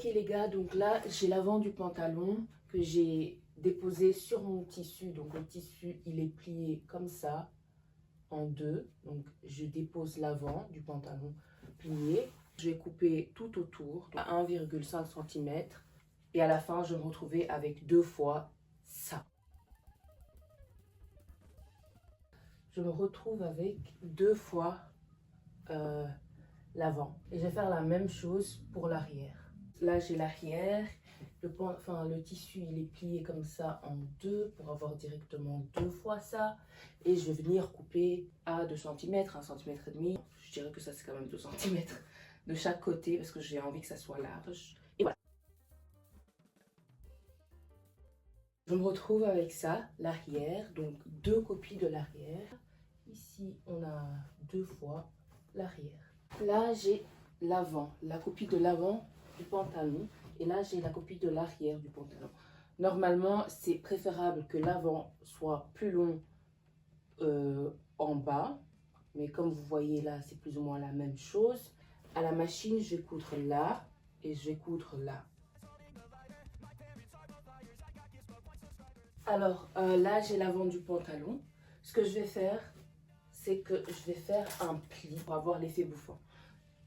Ok les gars, donc là j'ai l'avant du pantalon que j'ai déposé sur mon tissu. Donc le tissu il est plié comme ça en deux. Donc je dépose l'avant du pantalon plié. Je vais couper tout autour à 1,5 cm et à la fin je vais me retrouver avec deux fois ça. Je me retrouve avec deux fois l'avant et je vais faire la même chose pour l'arrière. Là j'ai l'arrière, le tissu il est plié comme ça en deux pour avoir directement deux fois ça et je vais venir couper à 2 cm, 1 cm et demi. Je dirais que ça c'est quand même 2 cm de chaque côté parce que j'ai envie que ça soit large. Et voilà. Je me retrouve avec ça, l'arrière, donc deux copies de l'arrière. Ici on a deux fois l'arrière. Là j'ai l'avant, la copie de l'avant du pantalon. Et là, j'ai la copie de l'arrière du pantalon. Normalement, c'est préférable que l'avant soit plus long en bas. Mais comme vous voyez là, c'est plus ou moins la même chose. À la machine, je vais coudre là et je vais coudre là. Alors, là, j'ai l'avant du pantalon. Ce que je vais faire, c'est que je vais faire un pli pour avoir l'effet bouffant.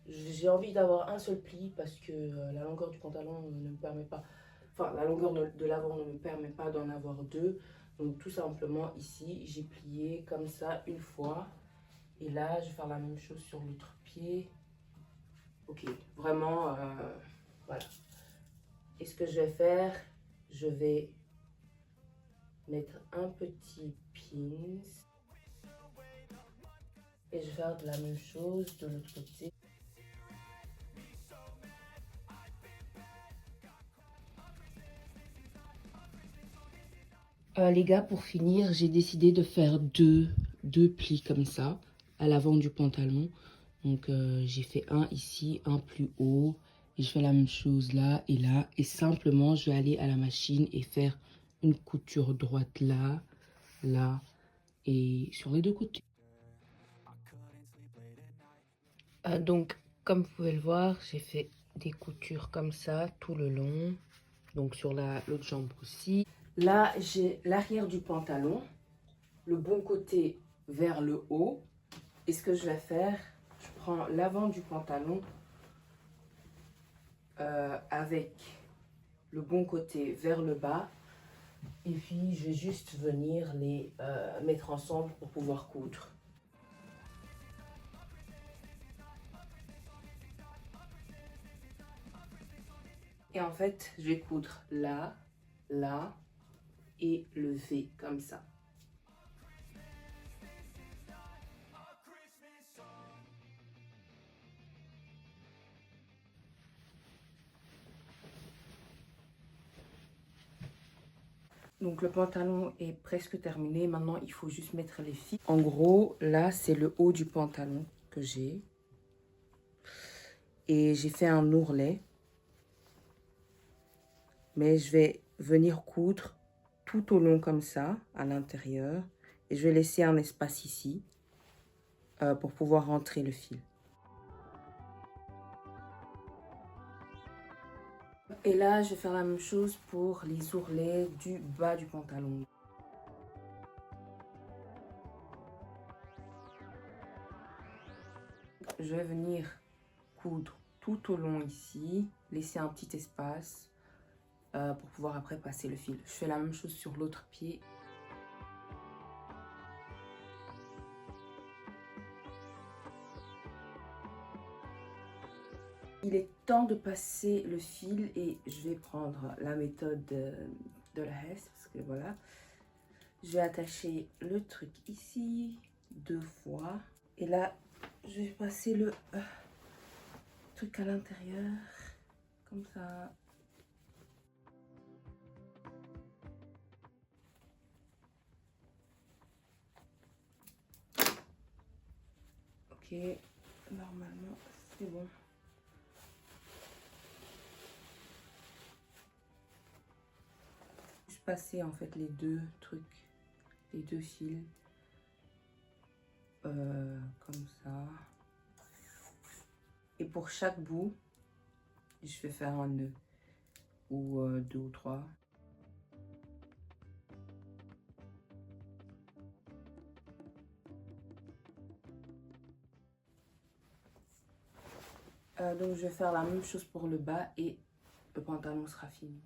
J'ai envie d'avoir un seul pli parce que la longueur du pantalon ne me permet pas, enfin la longueur de l'avant ne me permet pas d'en avoir deux. Donc tout simplement ici, j'ai plié comme ça une fois. Et là, je vais faire la même chose sur l'autre pied. Ok, vraiment, voilà. Et ce que je vais faire, je vais mettre un petit pins. Et je vais faire de la même chose de l'autre côté. Les gars, pour finir, j'ai décidé de faire deux plis comme ça, à l'avant du pantalon. Donc, j'ai fait un ici, un plus haut. Et je fais la même chose là et là. Et simplement, je vais aller à la machine et faire une couture droite là, là et sur les deux côtés. Donc, comme vous pouvez le voir, j'ai fait des coutures comme ça tout le long. Donc, sur l'autre jambe aussi. Là, j'ai l'arrière du pantalon, le bon côté vers le haut. Et ce que je vais faire, je prends l'avant du pantalon avec le bon côté vers le bas. Et puis, je vais juste venir les mettre ensemble pour pouvoir coudre. Et en fait, je vais coudre là, là et le V comme ça. Donc le pantalon est presque terminé. Maintenant, il faut juste mettre les fils. En gros, là, c'est le haut du pantalon que j'ai. Et j'ai fait un ourlet. Mais je vais venir coudre tout au long comme ça, à l'intérieur. Et je vais laisser un espace ici pour pouvoir rentrer le fil. Et là, je vais faire la même chose pour les ourlets du bas du pantalon. Je vais venir coudre tout au long ici, laisser un petit espace pour pouvoir après passer le fil. Je fais la même chose sur l'autre pied. Il est temps de passer le fil et je vais prendre la méthode de la Hesse parce que voilà. Je vais attacher le truc ici deux fois et là je vais passer le truc à l'intérieur comme ça. Ok, normalement c'est bon. Je passer en fait les deux trucs, les deux fils comme ça. Et pour chaque bout, je vais faire un nœud. ou 2 ou 3. Donc je vais faire la même chose pour le bas et le pantalon sera fini.